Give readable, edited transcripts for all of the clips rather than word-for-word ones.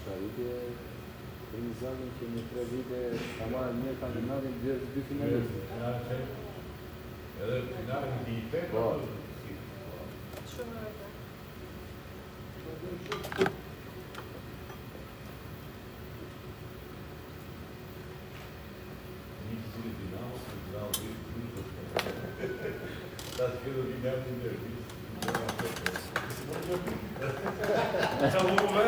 Shariti Rizani që në 3 vite ka marrë një kampionatin dy finalistë. Edhe finalin e ditë. Po. Shumë rëta. Një që cilë Dinamo, se Dinamo të ta të këtë Dinamo të nërë.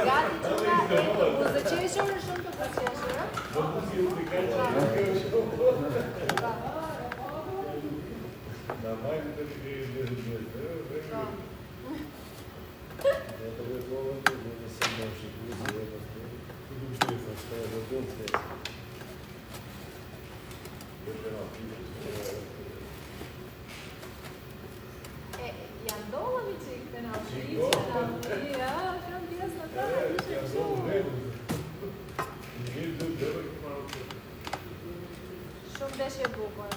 Gati që nga e buzëqeshur e shumë të përqeshur, e? Do të si u të kajtë. Na majnë të një një. Ja të vërgohet të në nëse më shikuzë dhe të të du shtë të e vërgohet të të Janë dollë mi qikë të nga shqipë, shumë pjesë në të ishë shumë. Shumë deshje bukur.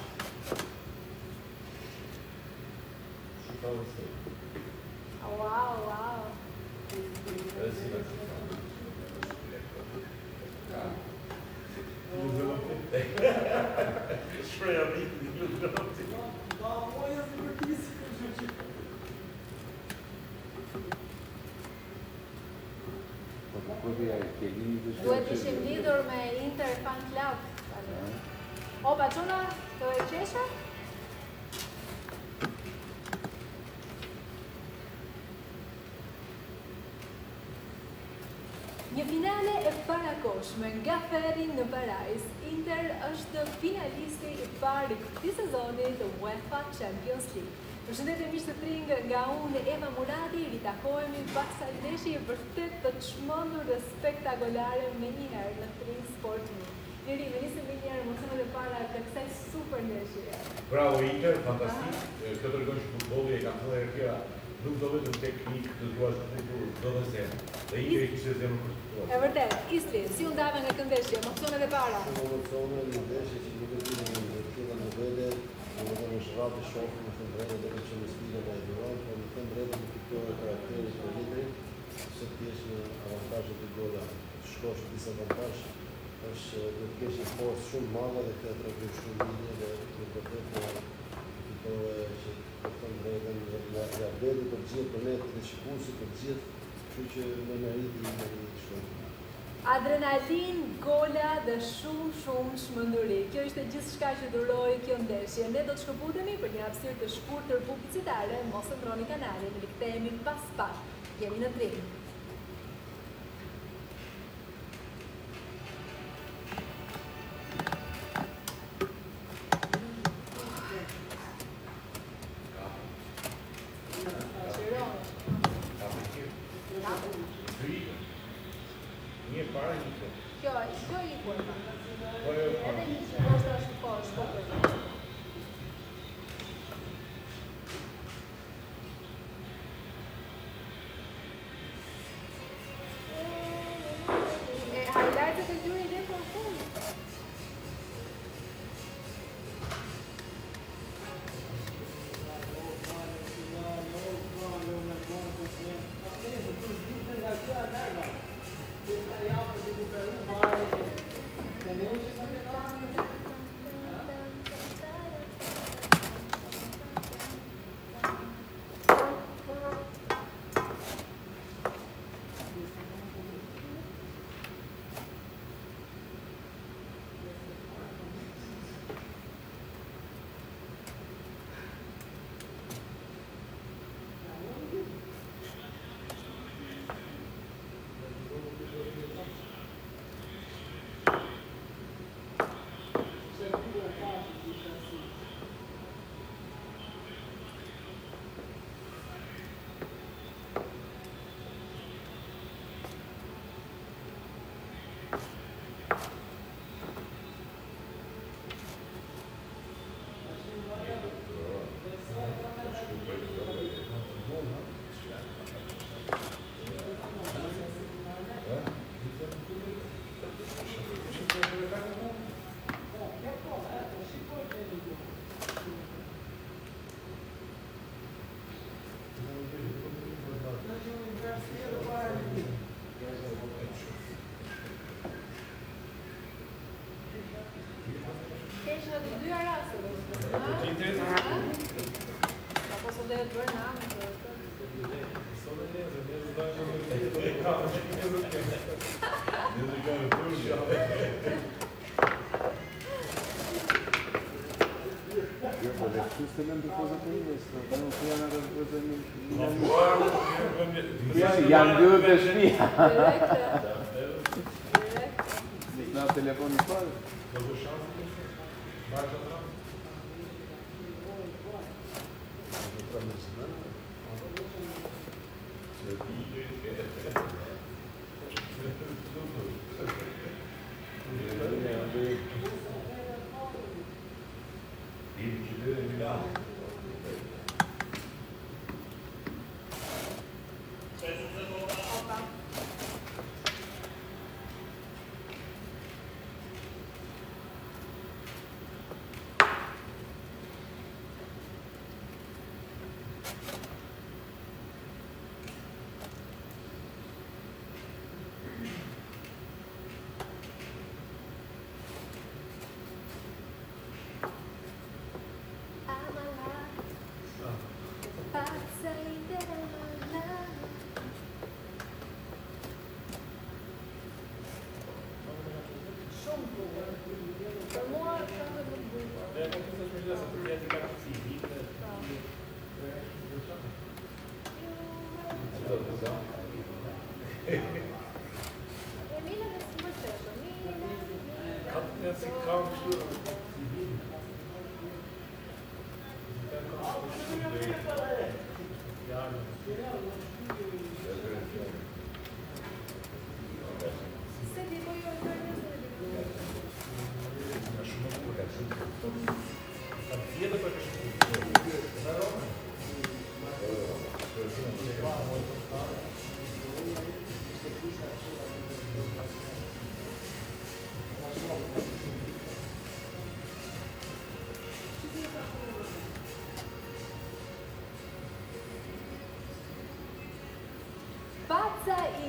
Wow, wow. Shpreja vitë, një lëtë. Duhet ishim lidhur me Inter Fan Club. Opa, quna, të e qeshe? Një finale e parakoshme nga Ferri në Paris, Inter është finalisti i parë i këtij sezoni të UEFA Champions League. Përshëndetje miq të trinj, nga unë Eva Muradi, ritakohemi pas kësaj ndeshje vërtet të çmendur dhe spektakolare me njëherë në Tring Sport News. Njeri, me nisëm me njëherë emocionet e para të kësaj super ndeshje. Bravo Inter, fantastik. Këtë tregon që futbolli e ka thënë herë tjera, nuk do vetëm teknik të duash të do të them. Dhe Inter i kishte zemër për të thuar. E vërtet, Isli, si u ndave nga këtë ndeshje, emocionet e para? Emocionet në ndeshje që nuk e dinë në tilla nivele, në shratë shohim në fund dhe që në sfida me Eduron, por në fund drejtë në fitore karakterit të Intrit, se t'jesh në avantazhet e gola, të shkosh disa avantazh, është do të kesh një forcë shumë madhe dhe këtë tregon shumë lidhje dhe në vërtet në fitore që në fund drejtën ja vlerë për gjithë për ne të shikuesit për gjithë, kështu që më meriti shumë. Adrenalin, gola dhe shumë çmenduri. Kjo ishte gjithçka që duroi kjo ndeshje. Ne do të shkëputemi për një hapësirë të shkurtër publicitare, mos e ndroni kanalin, rikthehemi pas pak. Jemi në Tring. Kjo i kuarta. Edhe një që është shkopër. në të dyja rastet. Apo sot dhe të bërë namë. Queste non di cosa per questo, non piano da cosa janë dy të shtëpia. Na telefon i parë.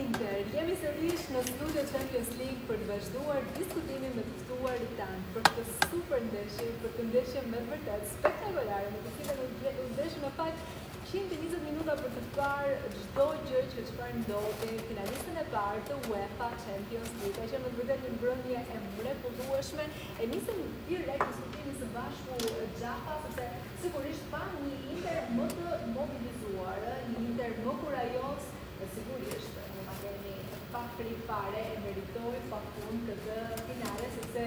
Inter, jemi sërish në studio Champions League për të vazhduar diskutimin me të ftuarit tanë për këtë super ndeshje, për të ndeshje me vërtet spektakolare, me të cilën u ndeshën në fakt 120 minuta për të parë çdo gjë që çfarë ndodhi, finalistën e parë të UEFA Champions League. Ka qenë me vërtet një mbrëmje e mrekullueshme. E nisëm direkt diskutimin së bashku Xhafa, sepse sigurisht pa një Inter më të mobilizuar, një Inter më kurajos, sigurisht pa kri fare e meritoj pa fund këtë finale, sepse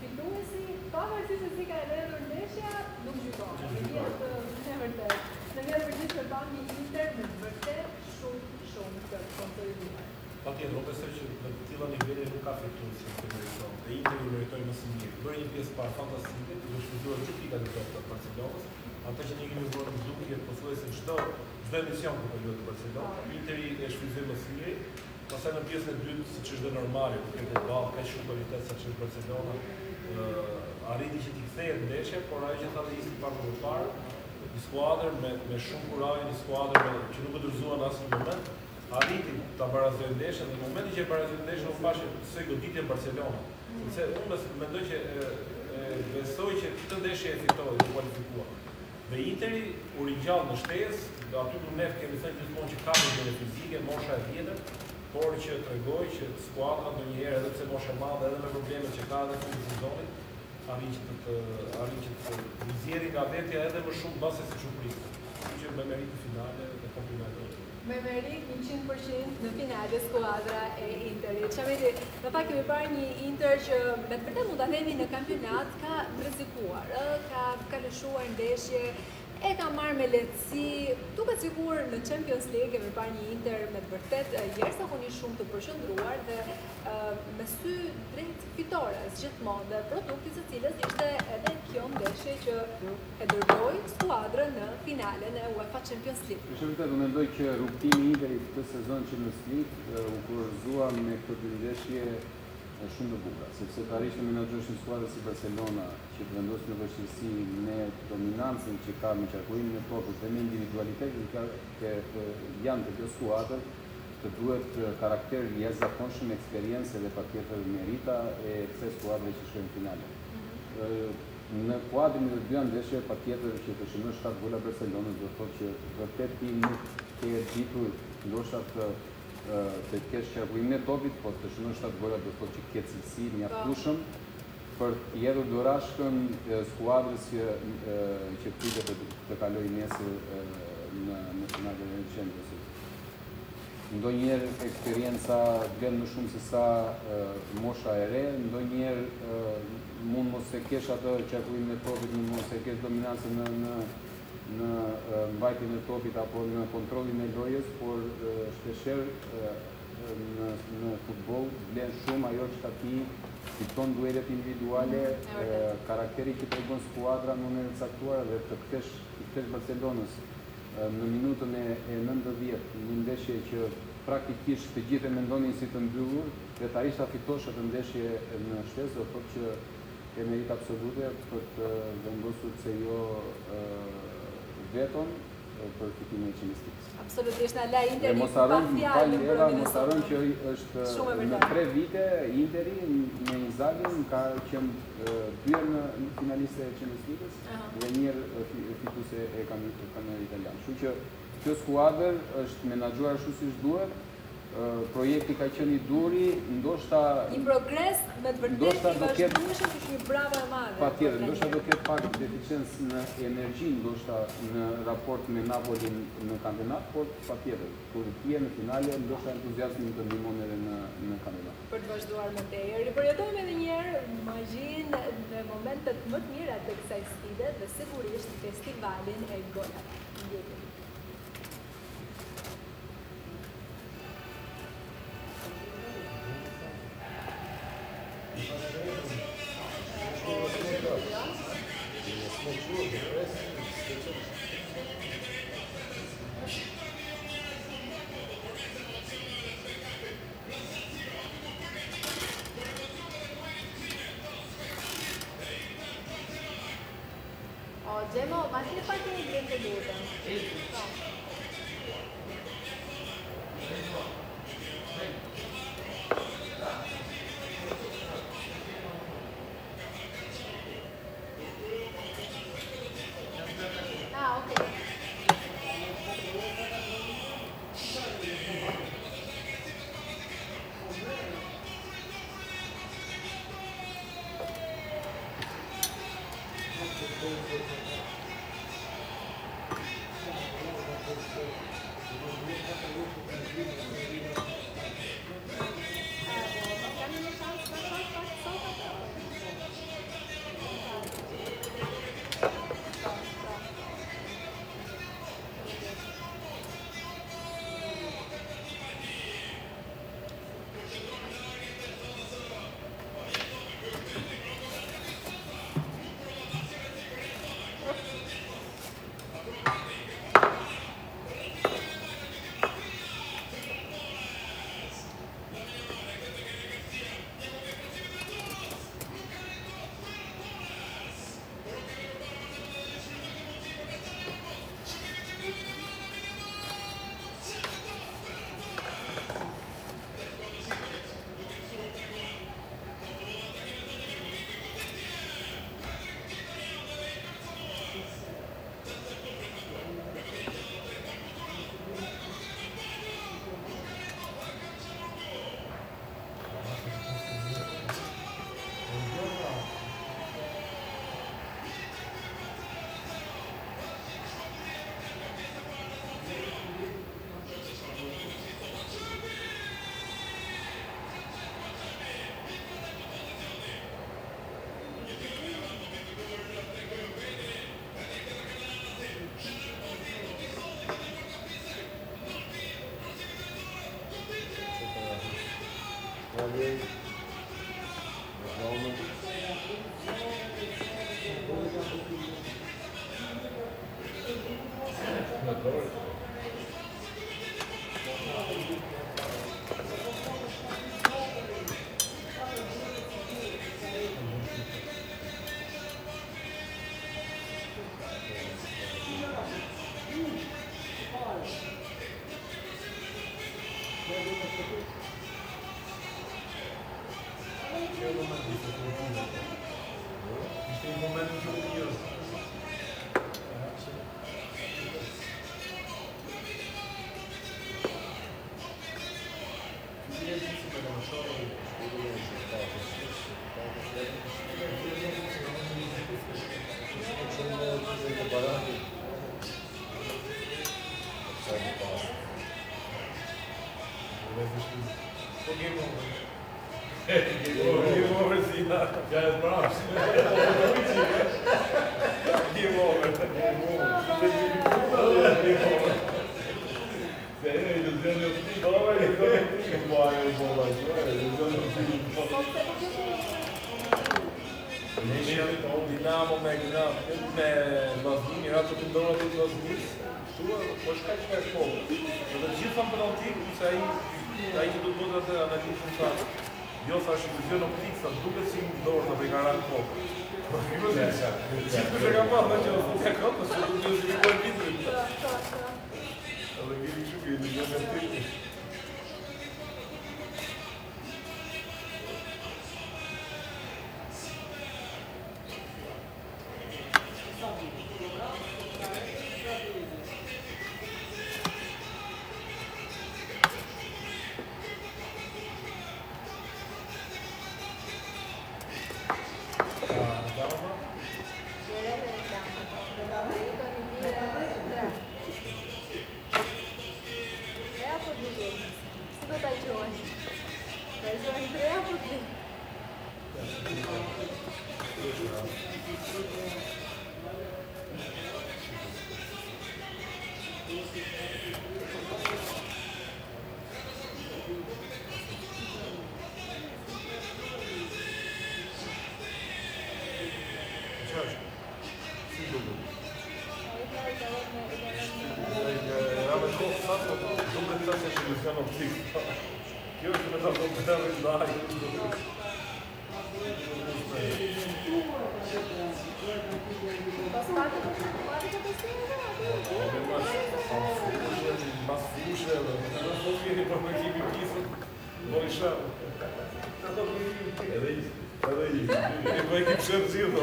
fituesi, pavarësisht se si ka hedhur ndeshja, nuk gjykon. Në vjetë përgjithë të pam një Inter me vërtet shumë të konsoliduar. Patjetër, unë besoj që në të tilla nivele nuk ka fituesi që meriton. Dhe Interi meritoi më së miri. Bëri një pjesë parë fantastike, duke shfrytzuar gjithë pikat e dopta të Barcelonës, atë që ne kemi bërë në dukje pothuajse çdo emision ku po luhet Barcelona. Interi e shfrytzoi më së miri. Pastaj në pjesën e dytë, siç është dhe normale, ku ke ball ka shumë kvalitet sa ç'është Barcelona, arriti që t'i kthejë ndeshje, por ajo që tha ishte pak më parë, një skuadër me shumë kurajë, një skuadër që nuk e dorëzuan në asnjë moment, arriti ta barazojë ndeshjen dhe në momentin që e barazoi ndeshjen u pashë se goditje Barcelona. Sepse unë mendoj që besoj që këtë ndeshje e fitoi, u kualifikua. Dhe Interi u ringjall në shtesë, aty në ne kemi thënë gjithmonë që ka një fizike, mosha e vjetër, por që tregoj që skuadra ndonjëherë edhe pse mosha e madhe edhe me problemet që ka edhe në sezonit, arrin që të nxjerrë nga vetja edhe më shumë base se surprizë. Kështu që me meritë finale dhe komplimente. Me merit 100% në finale skuadra e Interit. Çameti, në fakt kemi parë një Inter që me të vërtetë mund ta themi në kampionat ka rrezikuar, ka lëshuar ndeshje, e ka marrë me lehtësi, duket sikur në Champions League kemi parë një Inter me të vërtet jashtëzakonisht shumë të përqendruar dhe me sy drejt fitores gjithmonë dhe produkti së cilës ishte edhe kjo ndeshje që e dërgoi skuadrën në finalen e UEFA Champions League. Është vërtet, unë mendoj që rrugtimi i Interit këtë sezon Champions League u kurorëzua me këtë ndeshje shumë të bukur, sepse të arrish të menaxhosh një skuadër si Barcelona që të vendosë në vështirësi me dominancën që ka me qarkullimin e tokës dhe me individualitetin që janë të kjo skuadër, të duhet karakter jashtëzakonshëm, eksperiencë dhe patjetër merita e kësaj skuadre që shkojnë në finale. në kuadrin e të dyja ndeshjeve patjetër që të shënon 7 gola Barcelonës do thotë që vërtet ti nuk ke ditur ndoshta të kesh qarkullimin e topit, po të shënon 7 gola do thotë që ke cilësi mjaftueshëm për të jepur dorashkën skuadrës që pritet të kalojë nesër në finalen e Champions. Ndonjëherë eksperienca vlen më shumë se sa mosha e re, ndonjëherë mund mos e kesh atë qarkullimin e topit, mund mos e kesh dominancën në mbajtjen e topit apo në kontrollin e lojës, por shpeshherë në futboll vlen shumë ajo që ti fiton duelet individuale, karakteri që tregon skuadra në mënyrë të caktuar dhe të kthesh Barcelonës në minutën e 90, një ndeshje që praktikisht të gjithë e mendonin si të mbyllur, vetarisht ta fitosh atë ndeshje në shtesë, do thotë që ke merit absolute për të vendosur pse jo veton për fitimin e Champions League. Absolutisht, na la Interi mos harron që është në 3 vite Interi me Inzaghin ka qenë 2 në finaliste e Champions League dhe njëherë fituese e kampionatit italian. Kështu që kjo skuadër është menaxhuar ashtu siç duhet. Projekti ka qenë i duri, ndoshta një progres me të vërtetë i vazhdueshëm, është një bravo e madhe. Patjetër, ndoshta do ketë pak deficiencë në energji, ndoshta në raport me Napolin në kampionat, por patjetër, kur je në finale, ndoshta entuziazmi të ndihmon edhe në kampionat. Për të vazhduar më tej. Ripërjetojmë edhe një herë magjinë në momentet më të mira të kësaj sfide dhe sigurisht festivalin e golave. Ndjekim. Gjemo, ma që pak e një të luta. Game over. Game over. Game over, sì. Ja, het braaf. Game over. Dinamo me vllaznin, ra të ndorë të vllaznis. Kështu po shkaj çka është po. Edhe gjithë fan për antik, se ai që do të bëhet atë analizën sa. Jo thash vizion optik, sa duket si një dorë të begaran po. Po kjo është. Gjithë kush e ka pasur që ka kapur, se do të shikojë vitrin. Edhe gjeni kështu që vizion optik. Kjo është me të kompetërën ndaj. Mas fushë, në të kjeni për me kimi pisën, në i shërë. Edhe i për e kim shërë gjithë.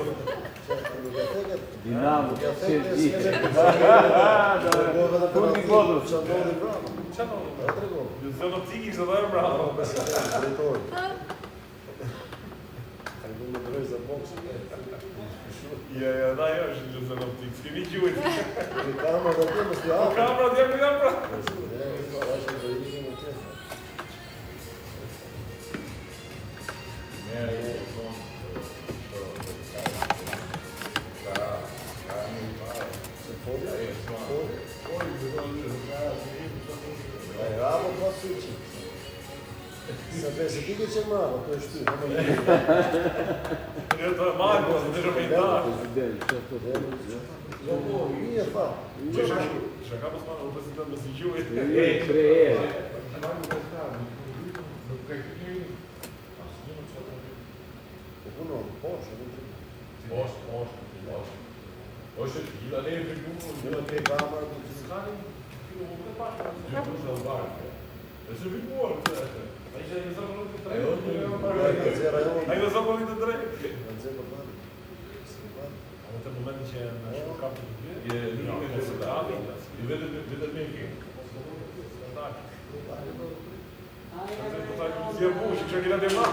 Dinamo, shërë gjithë. Fundi kodrës. Qa në? Vizion optik ishte dhe e bravo. Ja, da jo është vizion optik, s'kemi gjujt. Kamera të të mështë Po kamera t'jem në kamera. Bravo, posso sentir. Se ti che c'è male, tu è stupido. Io të marco, se të shëmejtar. Mia fa. Shaka pas ma në president me si gjujt. Uno, posso. Ose gjitha ne e fërgjumë, Uno che camera të të Skanin, kjo më të pashtë. gjithë në barë. E se fërgjuar, A ishe në zakonin të Ajo drejt? A i në zakonin të drejt? A në të momentin që në shkap të të je nuk e të sëtami, i vetëm me ke. Zje bush, që kina dhe ma.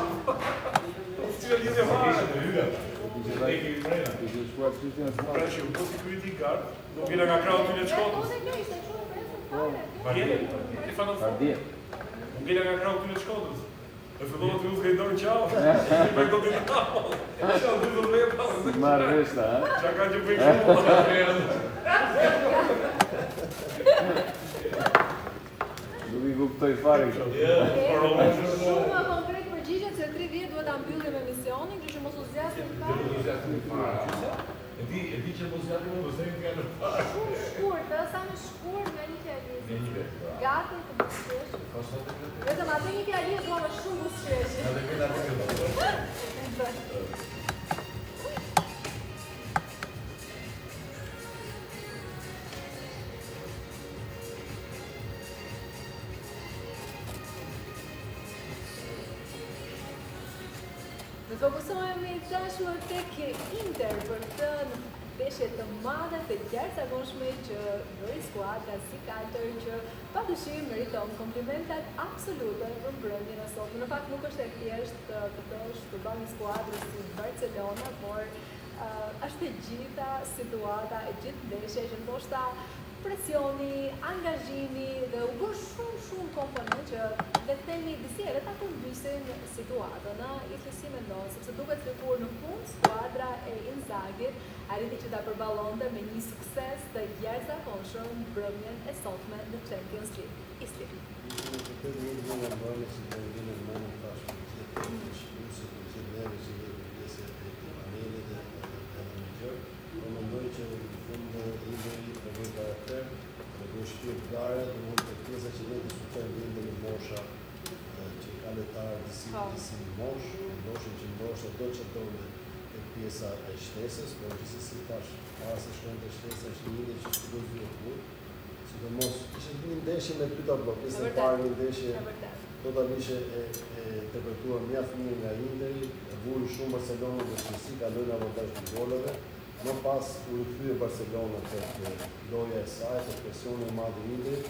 Si në lidhje ma. Ne kemi prena. Preshi, u po security guard, nuk kina nga krau të një shkotës. Kjeni, i fanë Nuk kina nga krau të një shkotës. E fillohet të uzke i dorë qau. Me do t'i namo. Qau të të lepa. Marrë veshta, ha? Qa ka që pëjshu. Nuk i kuptoj fare kështu. Shumë konkret përgjigjet se 3 vjet duhet ta mbyllim emisionin, kështu që mos u zgjasni fare. E di që mos jatë më vëzërin nga në parë. Shumë shkurt, sa më shkurt me një fjali. Në një vetë. Gati të buzëqesh. Vetëm atë një fjali dua më shumë buzëqesh. Edhe këna të këtë. Ne fokusohemi tashmë tek Inter për të ndeshje të madhe të jashtëzakonshme që bëri skuadra si katër që padyshim meriton komplimentat absolute për mbrëmjen e sotme. Në fakt nuk është e thjeshtë të thosh përballë një skuadre si Barcelona, por është e gjitha situata, e gjithë ndeshja që ndoshta presioni, angazhimi dhe u bë shumë komponent që le të themi disi herë ta përmbysin situatën, ishte si mendon, sepse duket sikur në fund skuadra e Inzagit arriti që ta përballonte me një sukses të jashtëzakonshëm mbrëmjen e sotme në Champions League. Isli. Në të këtë një nga bërë që të vinë në mënë të ashtë për gjithë shqipuse, për gjithë neve që dhe për pjesë e panelit dhe në gjërë, po mendoj që në fund Interi për një karakter, në një shpirë gare, dhe mund të pjesa që ne diskutojmë Interi në mosha që ka letarë disi mosh, ndoshin që ndosha do që tonë e pjesa e shtesës, por që si tash para se shkojnë të shtesa është një ide që të do zhvillë sidomos, ishte një ndeshje me dy tablo, pjesë e parë një ndeshje totalisht e interpretuar mjaft mirë nga Interi, vuri shumë Barcelona dhe Chelsea, kaloi në avantazh të goleve. Më pas u rikthye Barcelona tek loja e saj, tek presioni i madh i Interit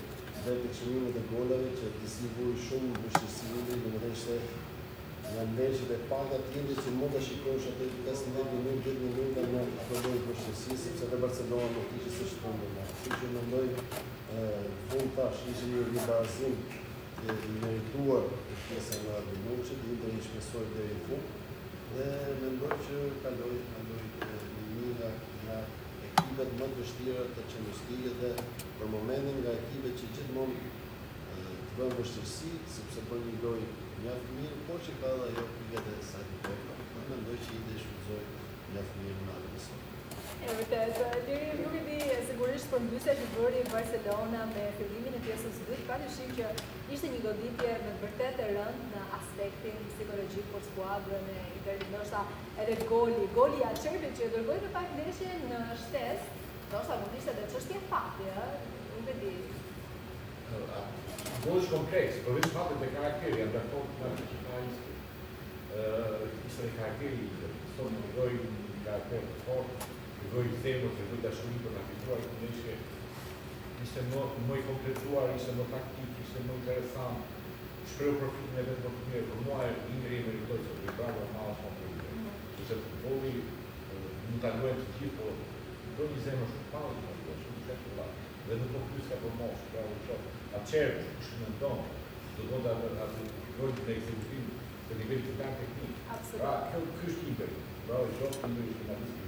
dhe tek çmimet e goleve që disi vuri shumë vështirësi Interi, domethënë ishte nga ndeshjet e paka të Interit që mund ta shikosh atë 15 minutë, 10 minuta në ato lloj vështirësi, sepse edhe Barcelona nuk ishte së shpundur. Kështu që mendoj fund tash ishte një barazim i merituar të pjesa nga Ardinucci, Interi shpesoi deri në fund dhe mendoj që kaloi një nga ekipet më të vështira të Champions League dhe për momentin nga ekipet që gjithmonë të bën vështirësi sepse bën një lojë mjaft mirë, por që ka edhe ajo pikat e saj të vogla. Mendoj që Interi shfrytëzoi mjaft mirë në natën e sotme. E vërtet, deri nuk e di sigurisht përmbysja që bëri Barcelona me fillimin e pjesës së dytë, padyshim që ishte një goditje me vërtet e rëndë në aspektin psikologjik për skuadrën e Interit. Ndoshta edhe goli i Acerbi që dërgoi në pak ndeshje në shtesë, ndoshta mund ishte edhe çështje fati, nuk e di. Gol është kompleks, përveç fatit dhe karakteri, jam dakord me atë që ka ishte dhe karakteri, sot në dojë një karakter të fortë, dojë themër, dojë dashuri për në fituar, ishte më i kompletuar, ishte më taktik, ishte më interesant, shpreu profitin e vetë më të mirë, për mua Interi e meritoj se për bravo e malë shumë për Interi. Që futbolli mund të luajmë të gjithë, po do një zemë shumë palë, shumë të të la, dhe nuk po pyska për moshë, bravo shumë. Atë qertë, shumë në tonë, do të atë gojtë në ekzekutim të nivel të kanë teknikë. Pra, kjo është Interi, bravo shumë, Interi është finalistë.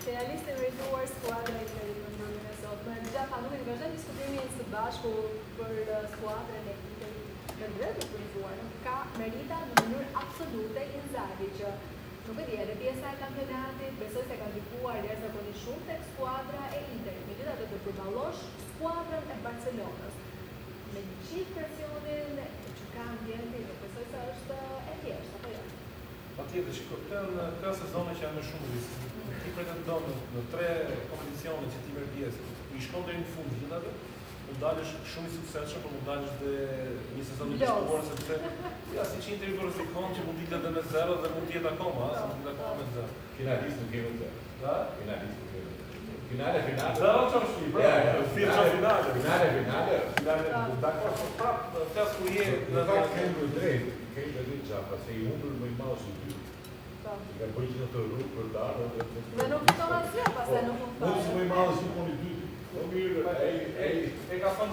Finalistë e merituar skuadra e Interit në mbrëmjen e sotme. Gjatë nuk e vazhdojmë diskutimin së bashku për skuadrën e Interit me drejtë të përfizuar. Ka merita në mënyrë absolute Inzaghi që nuk e di, edhe pjesa e kampionatit, besoj se ka ndikuar jashtëzakonisht shumë tek skuadra e Interit. Megjithatë të përballosh skuadrën e Barcelonës me gjithë presionin që ka ambienti, nuk besoj se është e thjeshtë, apo jo? Patjetër, shikoj, ka sezone që janë me shumë risk. Ti pretendon në 3 kompeticione që ti merr pjesë, i shkon deri në fund gjithave, mund dalësh shumë i suksesshëm, por mund dalësh dhe një sezon i dështuar sepse ja siç Interi verifikon që mund të jetë edhe me 0 dhe mund të jetë akoma, mund të jetë akoma me 0. Finalistë nuk kemi 0. Ha? Finalistë nuk kemi 0. Finale. Zero çfarë bra? Finale. Dakor, po prap flas ku je në fakt kemi drejt çfarë, se i humbur më i madh se dy. Ka bëjë në të rrugë për darë dhe nuk fiton asgjë, pastaj nuk mund të mund të më i madh se puni dy. Po mirë, e ka thënë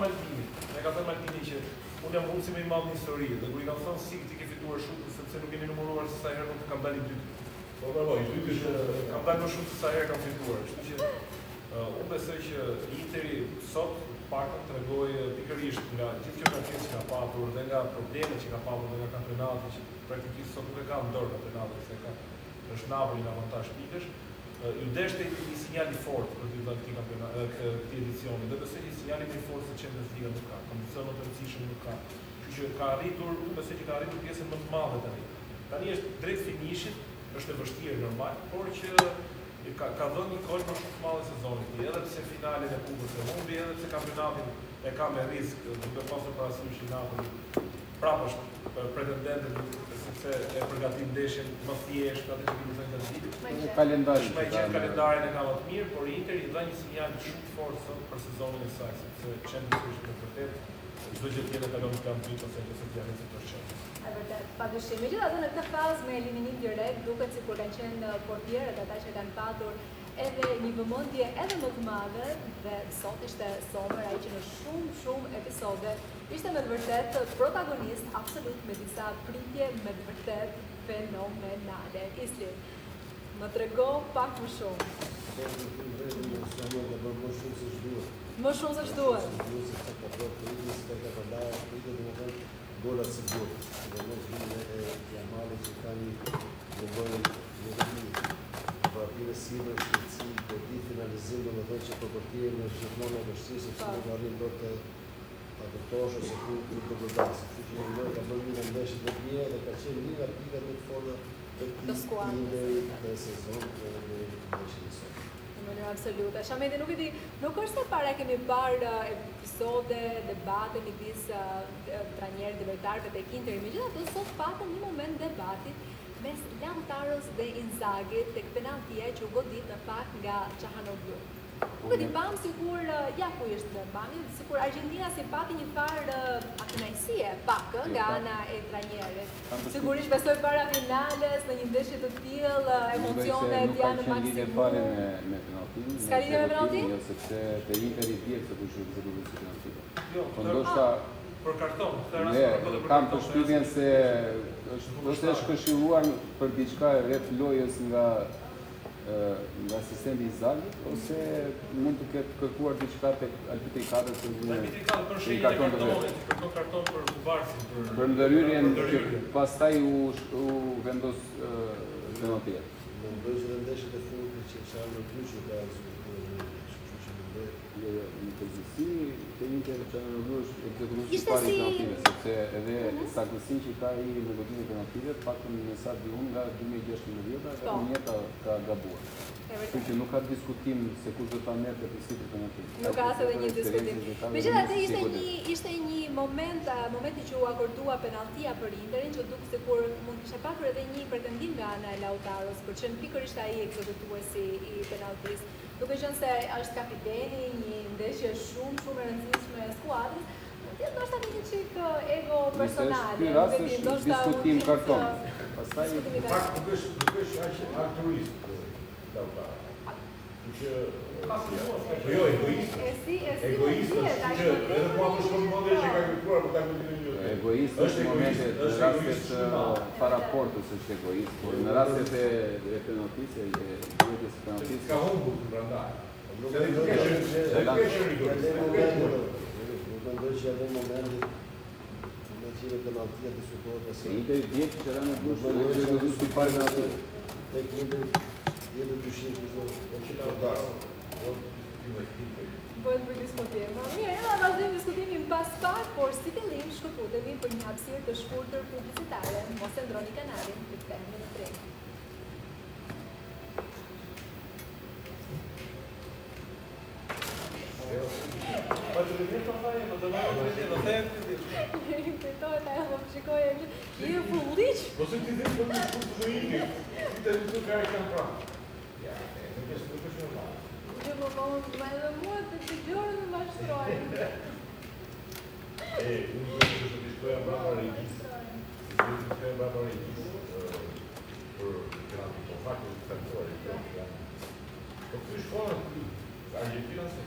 Maldini që unë jam mundësi më i madh në histori dhe kur i kam thënë si ti ke fituar shumë sepse nuk keni numëruar se sa herë nuk kam dalë dy. Po bravo, i dy kam dalë më shumë se sa herë kam fituar. Kështu që unë besoj që Interi sot paktën tregoi pikërisht nga gjithë që ka patur dhe nga problemet që ka patur dhe nga kampionati që praktikisht sot nuk e ka në dorë kampionatin, se ka është Napoli në avantazh pikësh. Ju deshte një sinjal i fortë për këtij edicioni, dhe besoj një sinjal më i fortë se Champions League nuk ka, kondicione të rëndësishme nuk ka. Kështu që ka arritur, unë besoj që ka arritur pjesën më të madhe tani. Tani është drejt finishit, është e vështirë normal, por që ka dhënë një kohë më shumë të madhe sezonit, edhe pse finalen e kupës e humbi, edhe pse kampionatin e ka me risk, duke pasur parasysh Napoli prapë është pretendent sepse e përgatit ndeshjen më thjesht atë që kemi thënë tani. Kalendari. Kalendarin e ka më të mirë, por Interi dha një sinjal shumë të fortë sot për sezonin e saj, sepse Champions League është vërtet çdo gjë tjetër kalon në plan B ose nëse janë të përshtatshëm. E vërtet, padyshim. Megjithatë në këtë fazë me eliminim direkt duket sikur kanë qenë portierët ata që kanë patur edhe një vëmendje edhe më të madhe dhe sot ishte Sommer ai që në shumë episode ishte me të vërtet protagonist absolut me disa pritje me të vërtet fenomenale. Isli, më trego pak më shumë. Më shumë se ç'duhet. Gola sigurit, dhe mos vinë e Jamali që kanë nevojë në sivër shqetësi, do t'i finalizim dhe më thënë që përpërtije në gjithmonë e vështirë, sepse nuk arrin do të adoptosh ose ku të godasë. Kështu që në ka bërë një ndeshje të mira dhe ka qenë një nga pikat më të forta të këtij të sezonit dhe ndeshjes së sotme. Në mënyrë absolute. Shameti, nuk e di, nuk është se para kemi parë episode, debate midis trajnerëve dhe lojtarëve tek Interi. Megjithatë, sot patëm një moment debati mes Lautaros dhe Inzagit tek penaltia që u godit në fakt nga Çalhanoğlu. Nuk e di, pam sikur ja ku ishte bani, sikur Argentina si pati një farë akënaqësie pak nga ana e trajnerit. Sigurisht besoj para finales në një ndeshje të tillë, emocionet janë në maksimum. Me penaltin. S'ka lidhje me penaltin? Jo, sepse te Interi vjen se kush është zgjuar penaltin. Jo, Po ndoshta për karton, kam përshtypjen se është këshilluar për diçka rreth lojës nga asistenti i Zagit, ose mund të ketë kërkuar diçka tek arbitri i kadrës Arbitri i kadrës për shkak karton të kërkon karton për Kubarsin për ndërhyrjen që pastaj u vendos penaltia. Mendoj që ndeshjet e fundit që janë në kyçë ka në përgjithësi të Interi Çalhanoğlu është ekzekutuesi i parë i penaltive, sepse edhe saktësinë që ka ai në godimin e penaltive, paktën në sa di unë nga 2016 dhe njëta ka gabuar. Kështu që nuk ka diskutim se kush do ta merrte për si penaltin. Nuk ka as edhe një diskutim. Megjithatë ishte një momenti që u akordua penaltia për Interin, që duk sikur mund kishte patur edhe një pretendim nga ana e Lautaros për qenë pikërisht ai ekzekutuesi i penaltisë. Duke qenë se është kapiteni një ndeshje shumë e rëndësishme e skuadrës, ndoshta një çik ego personale. Ky rast është diskutim karton. Pastaj Nuk është aq altruist Lautaro. Që jo egoist. Egoist që edhe po ato shkon mendje që ka kërkuar për ta kujtuar. Egoist është në momentet në rastet paraportës është egoist, por në rastet e penaltisë Ka humbur prandaj. Nuk mendoj që janë momentet në që penaltia diskutohet se Interi vjet që era në dush, do të parë në atë tek Interi jetë dyshim që që ta gas. Bëhet për diskutim. Mirë, edhe vazhdojmë diskutimin pas pak, por si fillim shkëputemi për një hapësirë të shkurtër publicitare. Mos e ndroni kanalin, rikthehemi në treg. Po të vjen të fajë, do të Kujtohet ajo më shikoj e një fulliq. Po se ti dhe të në shkurtë të Interi, ti të në ka e kanë pra. Ja, nuk është normal. Gjë më edhe mua të gjorë në mashtrojnë. Unë do të shkoja brava regjisë. Do të shkoja brava regjisë për penalti. Po fakti të tentuar e kjo. Po të shkoja Argentina se.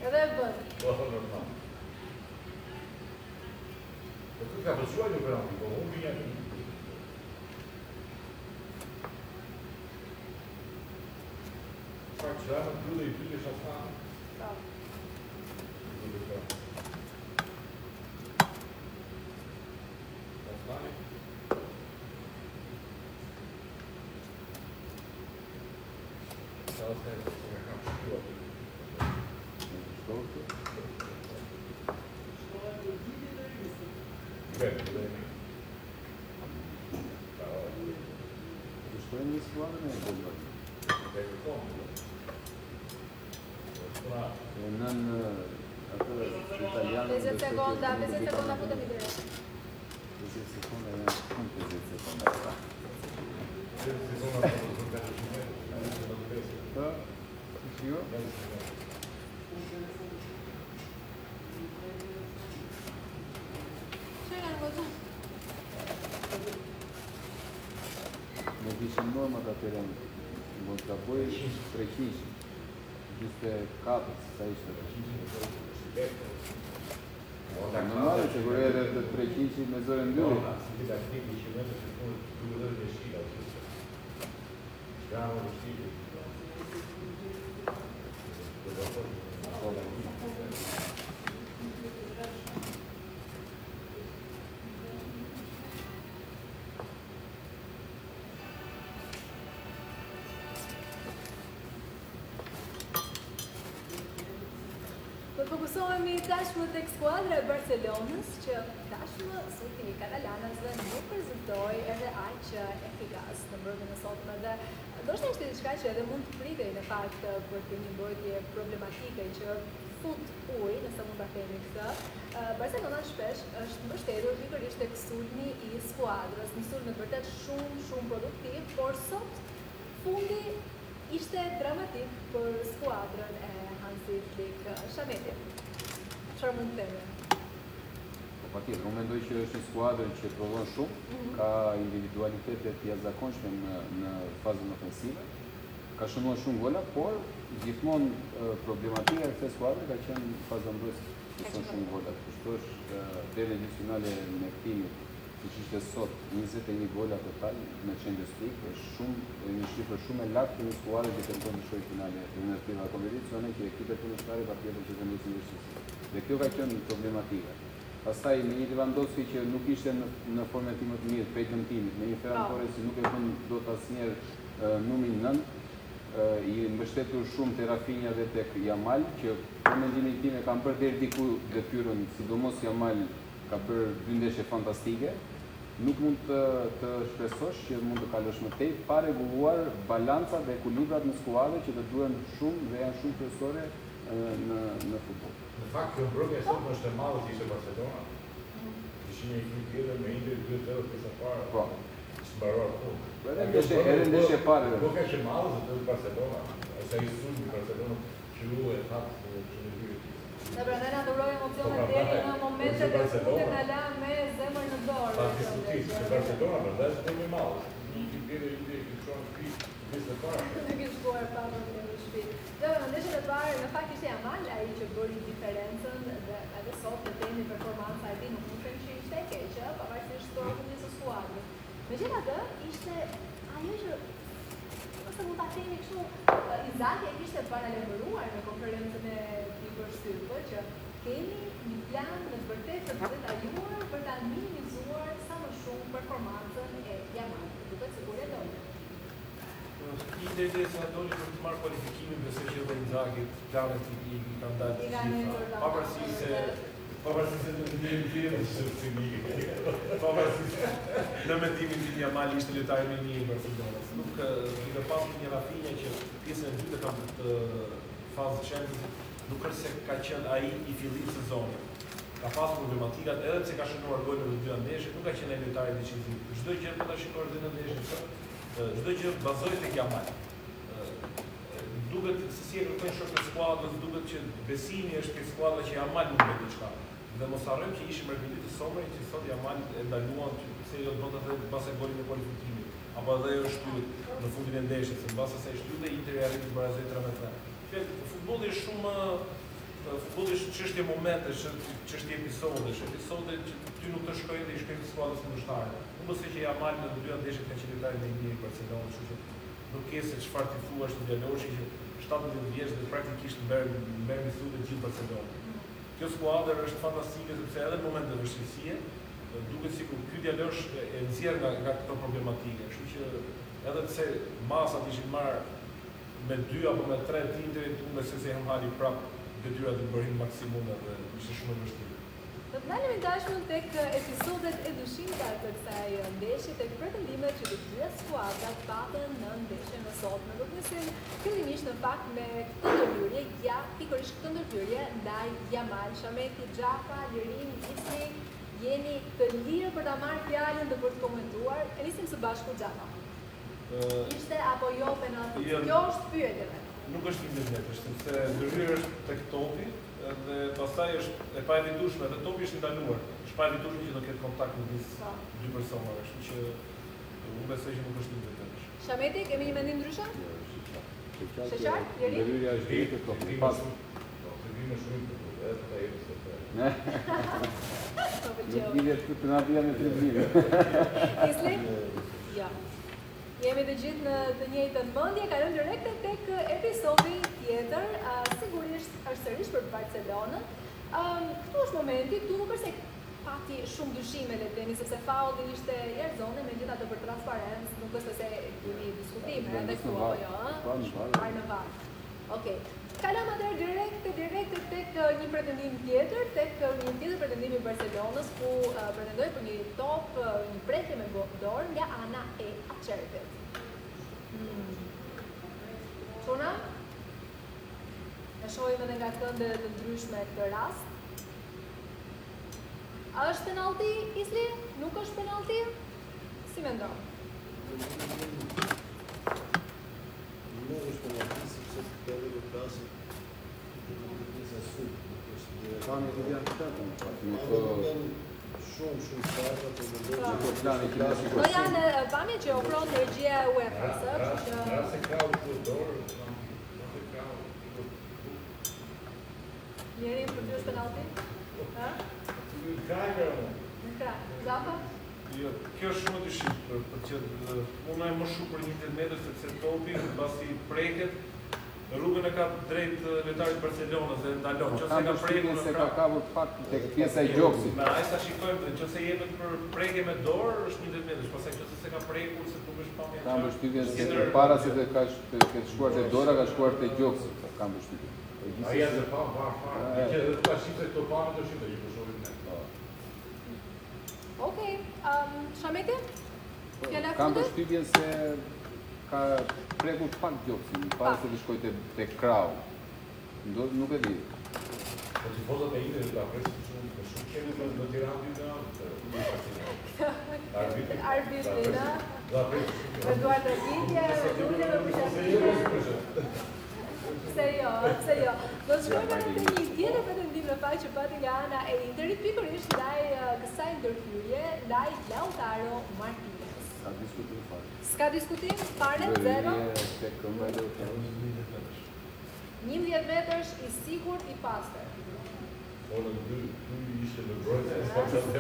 Edhe e bën. Po normal. Po të ka përsuaj në penalti, po unë vinja një. Fakt që në kryde i pyke shastanë. Shastani? Shastani, që nga kam shkua. shkojnë një skuadrë në e bëllë. E nën atë italianë... 50 sekonda putem i dire. 50 sekonda janë shumë 50 sekonda. Pa, që jo? atëherë mund të bëj 300, 24, sa ishte. Normal që kur edhe të 300 me zore mbyllur. Si ti ka tekë që më të punë, duhet të jesh shkila. Gramo të shkilë. Do të fokusohemi tashmë tek skuadra e Barcelonës, që tashmë sulmi katalanësve nuk rezultoi edhe aq efikas në mbrëmjen e sotme dhe ndoshta ishte diçka që edhe mund të pritej në fakt për të një mbrojtje problematike që fut ujë, nëse mund ta themi këtë. Barcelona shpesh është mbështetur pikërisht tek sulmi i skuadrës, një sulm me vërtet shumë produktiv, por sot fundi ishte dramatik për skuadrën e Hansi Flick. Shameti, çfarë mund të themi? Po patjetër, unë mendoj që është një skuadër që provon shumë, ka individualitete të jashtëzakonshme në fazën ofensive, ka shënuar shumë gola, por gjithmonë problematika e kësaj skuadre ka qenë faza mbrojtëse, që son shumë gola. Kështu është deri në finale me timit, siç ishte sot, 21 gola total në Champions League, është një shifër shumë e lartë për një skuadër që tenton të shkojë finale eliminative kompeticione që ekipet kundërshtar patjetër që vendosin vështirësi. Dhe kjo ka qenë problematika. Pastaj me një Lewandowski që nuk ishte në formën tim të mirë prej dëmtimit, me një Ferran Torres që nuk e bën dot asnjëherë numrin 9, i mbështetur shumë te Rafinha dhe tek Yamal, që në mendimin tim e kanë bërë deri diku detyrën, sidomos Yamal ka bërë 2 ndeshje fantastike. Nuk mund të shpresosh që mund të kalosh më tej pa rregulluar balancat dhe ekuilibrat në skuadër që të duhen shumë dhe janë shumë kryesore në futboll. Në fakt, kjo mbrojtje sot më është e madhe që ishte Barcelona. Ishte një ekip tjetër me Inter 2-0 pjesa parë. Po. Mbaruar punë. Edhe ndeshje parë. Nuk ka që madhe se të Barcelona. Asa i sulmi Barcelona që lu e fatë që në dyre. Dhe prandaj na duroi emocionet deri në momentet e fundit na la me zemër në dorë. Pa diskutit, se Barcelona përndaj është shumë i madhe. Një ekip tjetër i shkruan shtëpi pjesë e parë. Nuk i shkuar pa në shtëpi. Dhe në ndeshjet e parë në fakt ishte Yamal ai që bëri diferencën dhe edhe sot në temi performanca e tij nuk mund të thënë që ishte e keqe, pavarësisht stormit të skuadrës. Megjithatë, ishte ajo që ose mund ta themi kështu, Inzaghi e kishte paralajmëruar në konferencën e tij përshtypë që kemi një plan në të vërtetë të detajuar për ta minimizuar sa më shumë performancën e Yamal. Duket sikur e doni. Ide se doli për të marrë kualifikimin, besoj që edhe Inzaghi planet i kanë dalë të gjitha. Pavarësisht se në mendimin tim Yamal ishte lojtari më i mirë i Barcelonës. Nuk duke pasur një Rafinha që pjesën e dytë kanë të fazë Champions, nuk është se ka qenë ai i fillimit të sezonit. Ka pasur problematikat edhe pse ka shënuar golin në 2 ndeshje, nuk ka qenë ai lojtari decisiv. Çdo gjë mund ta shikosh edhe në ndeshjen. Çdo gjë bazohet tek Yamal. Duket se si e kërkojnë shokët e skuadrës, duket që besimi është tek skuadra që Yamal nuk bëj diçka. Dhe mos harrojmë që ishim rregullit të somrit që sot Yamal e ndaluan se jo do të thotë pas e golit në kualifikimin. Apo edhe ajo shtyt në fundin e ndeshjes, në bazë se shtyte Interi arriti të barazoj 3-3. Futbolli është shumë futbolli është çështje momentesh, çështje episodesh, episode që ty nuk të shkojnë dhe i shkojnë skuadrës kundërshtare. Unë besoj që Yamal në 2 ndeshjet ka qenë lojtari më i mirë i Barcelonës, kështu që nuk ke se çfarë ti thuash në djaloshi që 17 vjeç dhe praktikisht merr mësues të gjithë Barcelonës. Kjo skuadër është fantastike sepse edhe në momente të vështirësie duket sikur ky djalosh e nxjerr nga këto problematike. Kështu që edhe pse masat ishin marrë me 2 apo me 3 titujt, unë besoj se janë marrë prapë detyrat të bërin maksimum dhe ishte shumë e vështirë. Do të ndalemi tashmë tek episodet e dyshimta të kësaj ndeshje, tek pretendimet që të dyja skuadrat patën në ndeshjen e sotme. Do të nisim fillimisht në fakt me këtë ndërhyrje, pikërisht këtë ndërhyrje ndaj Yamal, Shameti, Xhafa, Lirin, Ismi, jeni të lirë për ta marrë fjalën dhe për të komentuar. E nisim së bashku Xhafa. Ishte apo jo penalti? Kjo është pyetja. Nuk është 100 metrash, sepse ndërhyrja është tek topi. Dhe pastaj është e paevitueshme, dhe topi është ndaluar. Është paevitueshme që do ketë kontakt midis 2 personave, kështu që Unë besoj që nuk është 28. Shameti, kemi një mendim ndryshe? Sheqar? Jeri? Ndërhyrja është dritë të Të pas. vimë shumë të edhe të jemi se të. Nuk lidhet të na vija me 3000. Isli? Jo. Jemi të gjithë në të njëjtën mendje, kalojmë direkte tek episodi tjetër, sigurisht është sërish për Barcelonën. Këtu është momenti, këtu nuk është se pati shumë dyshime le themi, sepse faulli ishte Erzone, megjithatë për transparencë, nuk është se kemi diskutime edhe këtu apo jo, Var në var. Okej. Kalojmë atëherë direkte tek një pretendim tjetër, tek një tjetër pretendim i Barcelonës ku pretendoi për një top, një pretje me dorë nga ana e Acertet. Çuna? Ne shohim edhe nga kënde të ndryshme këtë rast. A është penalti, Isli? Nuk është penalti? Si mendon? Nuk është penalti, sepse penalti do krasi të sud. Tani do janë të tjetër. Shumë starta të mendoj që po plani klasik. Do janë pamje që ofron energjia UEFA, Rase krau të dorë, rase krau. Jeri, për ty është penalti? Ha? Në kraj kërë. Në kraj. Zafa? Jo, kjo është shumë dyshim, për që unë më shumë për 20 metrë, sepse topi, basi preket, rrugën e ka drejt lojtarit Barcelonës dhe ndalon. Nëse ka prekur se ka kapur pak tek pjesa e gjoksit. Me ai sa shikojmë, nëse jepet për prekje me dorë, është 20 metrë, pastaj nëse se ka prekur, se nuk është pamje. Kam përshtypjen se para se të ka shkuar te dora, ka shkuar te gjoksi. Kam përshtypjen. Ai janë pa. Që edhe ta shifte këto pamë të shifte që po shohim ne. Okej. Shameti? Fjala Kam fundit? përshtypjen se ka prekur pak gjoksin, para se të shkojë te krau. Nuk e di. Po tifozat e Interit la presin shumë kemi në Tiranë nga Arbitri, da? La presin shumë. Eduardo Gitje, Pse jo? Do të shkojmë edhe te një tjetër pretendim në fakt që pati nga ana e Interit, pikërisht ndaj kësaj ndërhyrje, ndaj Lautaro Martinez. Ka diskutim fare. S'ka diskutim, fare, zero. Tek këmbë do të 11 metrësh i sigurt i pastër. Po në dy ishte në brojtje.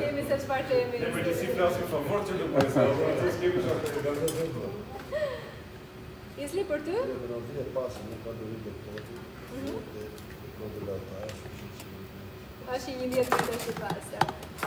Kemi se çfarë kemi. Ne përgjithësi flasim favor që nuk bëjë, kemi shumë. Isli për ty? penalti e pasë, nuk ka dërit dhe topi. Dhe Lautaro, Është 11 metrësh i pastër.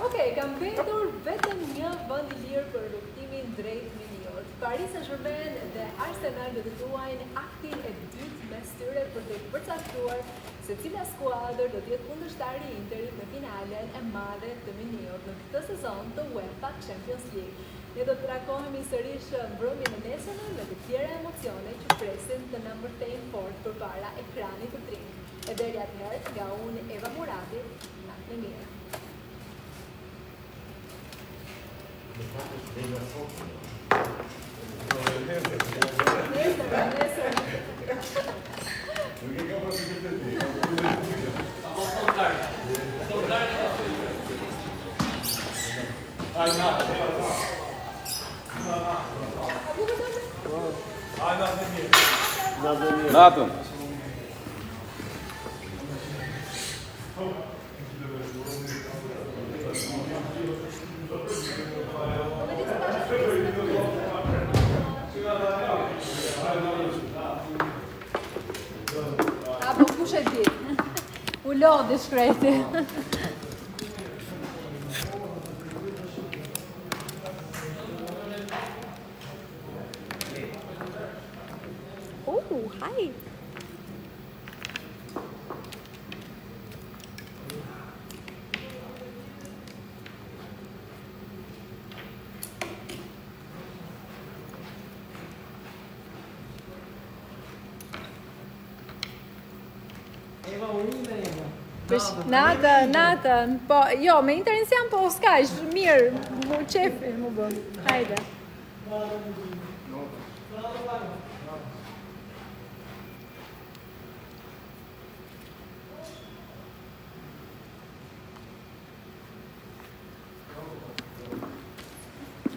Okej, kam mbetur vetëm një vend i lirë për rrugtimin drejt Miniot. Paris Saint-Germain dhe Arsenal do të luajnë aktin e dytë mes tyre për të përcaktuar se cila skuadër do të jetë kundërshtari i Interit në finalen e madhe të Miniot në këtë sezon të UEFA Champions League. Ne do të takohemi sërish mbrëmjen e nesërme me të tjera emocione që presin të na mbërthejnë fort përpara ekranit të trim. E deri atëherë, nga unë Eva Murati, natën e mirë. Nesër. Nuk e ka posibilitet. Natën. Apo kush e di? U lodhi shkreti. Hi. Natën. Po, jo, me Interin jam po s'kaq, mirë, mu qefi, mu bën. Hajde.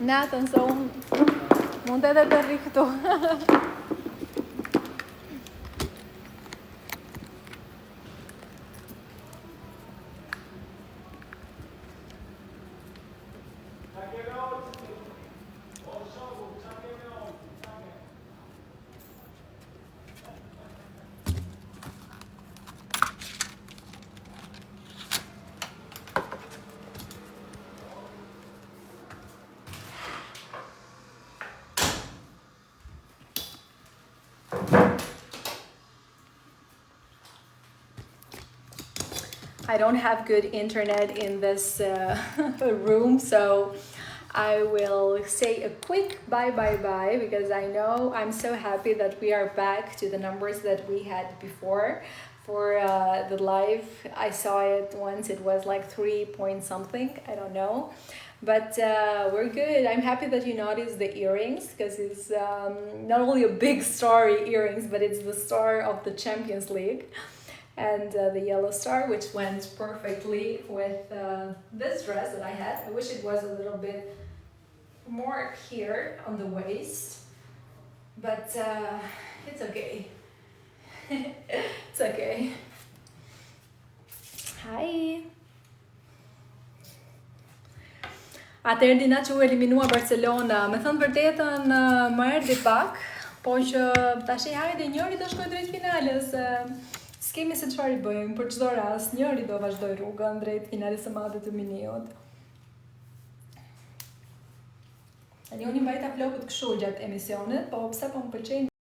Natën, so unë Mund edhe të rri këtu. I don't have good internet in this room, so I will say a quick bye because I know I'm so happy that we are back to the numbers that we had before. For the live, I saw it once, it was like 3 point something, I don't know. But we're good. I'm happy that you noticed the earrings, because it's not only a big star earrings, but it's the star of the Champions League. And the yellow star, which went perfectly with this dress that I had. I wish it was a little bit more here on the waist, but it's okay. It's okay. Hi. Atëherë Dina që u eliminua Barcelona, me thënë vërtetën më erdhi pak, po që tash hajde njëri do shkojë drejt finales. S'kemi se çfarë i bëjmë, për çdo rast, njëri do vazhdoj rrugën drejt finales së madhe të Miniut. Tani unë i mbajta flokët kështu gjatë emisionit, po pse po më pëlqejnë